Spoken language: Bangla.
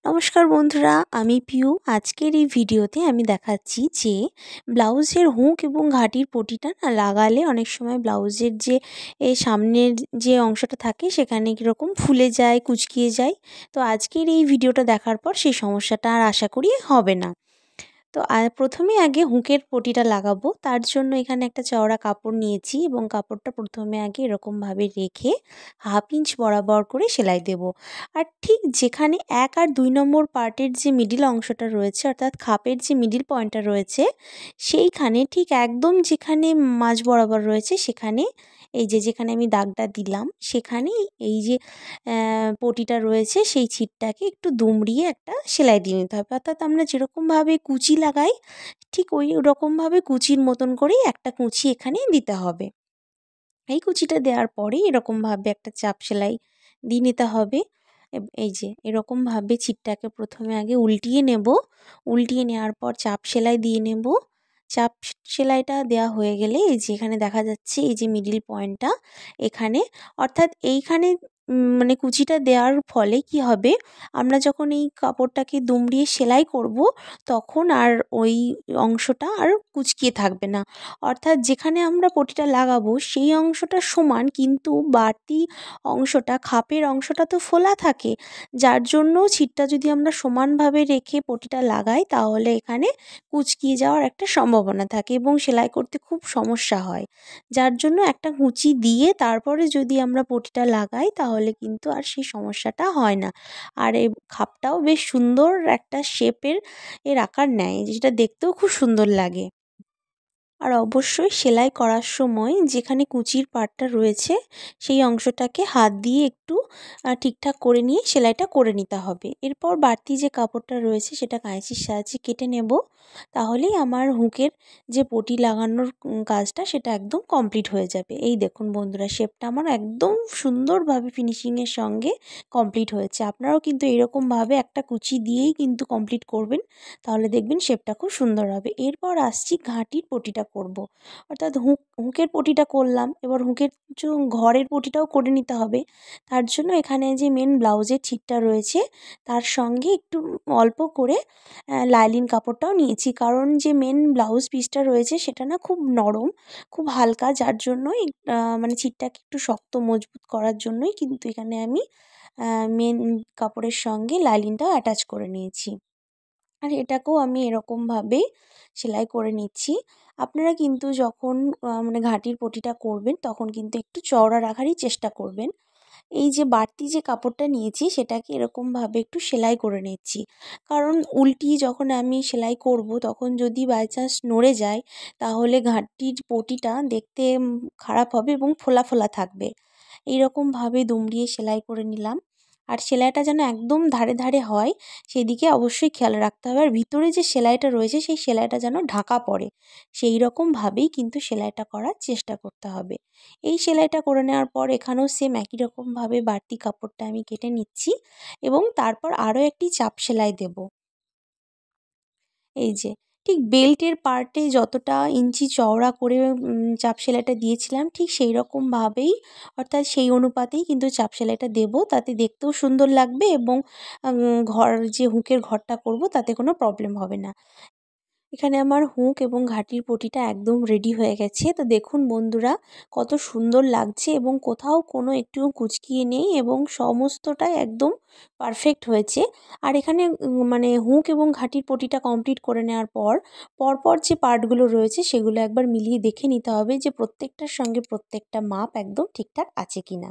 নমস্কার বন্ধুরা, আমি পিউ। আজকের এই ভিডিওতে আমি দেখাচ্ছি যে ব্লাউজের হুক এবং ঘাটির পটিটা না লাগালে অনেক সময় ব্লাউজের যে সামনের যে অংশটা থাকে সেখানে কীরকম ফুলে যায়, কুঁচকিয়ে যায়। তো আজকের এই ভিডিওটা দেখার পর সেই সমস্যাটা আর আশা করি হবে না। তো প্রথমে আগে হুকের পটিটা লাগাবো। তার জন্য এখানে একটা চওড়া কাপড় নিয়েছি এবং কাপড়টা প্রথমে আগে এরকমভাবে রেখে 1/2 ইঞ্চ বরাবর করে সেলাই দেব। আর ঠিক যেখানে 1 আর 2 নম্বর পার্টের যে মিডিল অংশটা রয়েছে, অর্থাৎ খাপের যে মিডিল পয়েন্টটা রয়েছে, সেইখানে ঠিক একদম যেখানে মাঝ বরাবর রয়েছে সেখানে এই যেখানে আমি দাগটা দিলাম সেখানে এই যে পটিটা রয়েছে সেই ছিটটাকে একটু দুমড়িয়ে একটা সেলাই দিয়ে নিতে হবে। অর্থাৎ আমরা যেরকমভাবে কুচি লাগাই ঠিক ওই রকমভাবে কুচির মতন করেই একটা কুচি এখানে দিতে হবে। এই কুচিটা দেওয়ার পরে এরকমভাবে একটা চাপ সেলাই দিয়ে নিতে হবে। এই যে এরকমভাবে ছিটটাকে প্রথমে আগে উল্টিয়ে নেব। উল্টিয়ে নেওয়ার পর চাপ সেলাই দিয়ে নেব। চাপ সেলাইটা দেওয়া হয়ে গেলে এই যে এখানে দেখা যাচ্ছে এই যে মিডিল পয়েন্টটা এখানে, অর্থাৎ এইখানে মানে কুচিটা দেওয়ার ফলে কি হবে, আমরা যখন এই কাপড়টাকে দুমড়িয়ে সেলাই করব তখন আর ওই অংশটা আর কুঁচকিয়ে থাকবে না। অর্থাৎ যেখানে আমরা পটিটা লাগাবো সেই অংশটা সমান, কিন্তু বাড়তি অংশটা খাপের অংশটা তো ফোলা থাকে, যার জন্য ছিটটা যদি আমরা সমানভাবে রেখে পটিটা লাগাই তাহলে এখানে কুঁচকিয়ে যাওয়ার একটা সম্ভাবনা থাকে এবং সেলাই করতে খুব সমস্যা হয়। যার জন্য একটা কুঁচি দিয়ে তারপরে যদি আমরা পটিটা লাগাই তাহলে কিন্তু আর সেই সমস্যাটা হয় না। আর এই খাপটাও বেশ সুন্দর একটা শেপের আকার নেয়, যেটা দেখতেও খুব সুন্দর লাগে। আর অবশ্যই সেলাই করার সময় যেখানে কুচির পাড়টা রয়েছে সেই অংশটাকে হাত দিয়ে একটু ঠিকঠাক করে নিয়ে সেলাইটা করে নিতে হবে। এরপর বাড়তি যে কাপড়টা রয়েছে সেটা কাঁচির সাহায্যে কেটে নেব। তাহলেই আমার হুকের যে পটি লাগানোর কাজটা সেটা একদম কমপ্লিট হয়ে যাবে। এই দেখুন বন্ধুরা, শেপটা আমার একদম সুন্দরভাবে ফিনিশিংয়ের সঙ্গে কমপ্লিট হয়েছে। আপনারাও কিন্তু এরকমভাবে একটা কুচি দিয়েই কিন্তু কমপ্লিট করবেন, তাহলে দেখবেন শেপটা খুব সুন্দর হবে। এরপর আসছি ঘাটির পটিটা করব। অর্থাৎ হুকের পটিটা করলাম, এবার হুকের ঘরের পটিটাও করে নিতে হবে। তার জন্য এখানে যে মেন ব্লাউজের ছিটটা রয়েছে তার সঙ্গে একটু অল্প করে লাইলিন কাপড়টাও নিয়েছি, কারণ যে মেন ব্লাউজ পিসটা রয়েছে সেটা না খুব নরম, খুব হালকা, যার জন্যই মানে ছিটটাকে একটু শক্ত মজবুত করার জন্যই কিন্তু এখানে আমি মেন কাপড়ের সঙ্গে লাইলিনটাও অ্যাটাচ করে নিয়েছি। আর এটাকেও আমি এরকমভাবেই সেলাই করে নিচ্ছি। আপনারা কিন্তু যখন মানে ঘাটির পটিটা করবেন তখন কিন্তু একটু চওড়া রাখারই চেষ্টা করবেন। এই যে বাড়তি যে কাপড়টা নিয়েছি সেটাকে এরকমভাবে একটু সেলাই করে নিচ্ছি, কারণ উল্টিয়ে যখন আমি সেলাই করব তখন যদি বাই চান্স নড়ে যায় তাহলে ঘাটির পটিটা দেখতে খারাপ হবে এবং ফোলা ফোলা থাকবে। এইরকমভাবে দুমড়িয়ে সেলাই করে নিলাম। আর সেলাইটা যেন একদম ধারে ধারে হয় সেদিকে অবশ্যই খেয়াল রাখতে হবে। আর ভিতরে যে সেলাইটা রয়েছে সেই সেলাইটা যেন ঢাকা পড়ে সেই রকমভাবেই কিন্তু সেলাইটা করার চেষ্টা করতে হবে। এই সেলাইটা করে নেওয়ার পর এখানেও সেম একই রকমভাবে বাড়তি কাপড়টা আমি কেটে নিচ্ছি এবং তারপর আরও একটি চাপ সেলাই দেব। এই যে ঠিক বেল্টের পার্টে যতটা ইঞ্চি চওড়া করে চাপ সেলাইটা দিয়েছিলাম ঠিক সেই রকমভাবেই, অর্থাৎ সেই অনুপাতেই কিন্তু চাপ সেলাইটা দেব, তাতে দেখতেও সুন্দর লাগবে এবং যে হুকের ঘরটা করব তাতে কোনো প্রবলেম হবে না। এখানে আমার হুক এবং ঘাটির পটিটা একদম রেডি হয়ে গেছে। তো দেখুন বন্ধুরা, কত সুন্দর লাগছে এবং কোথাও কোনো একটুও কুঁচকিয়ে নেই এবং সমস্তটাই একদম পারফেক্ট হয়েছে। আর এখানে মানে হুক এবং ঘাটির পটিটা কমপ্লিট করে নেওয়ার পর পরপর যে পার্টগুলো রয়েছে সেগুলো একবার মিলিয়ে দেখে নিতে হবে যে প্রত্যেকটার সঙ্গে প্রত্যেকটা মাপ একদম ঠিকঠাক আছে কিনা।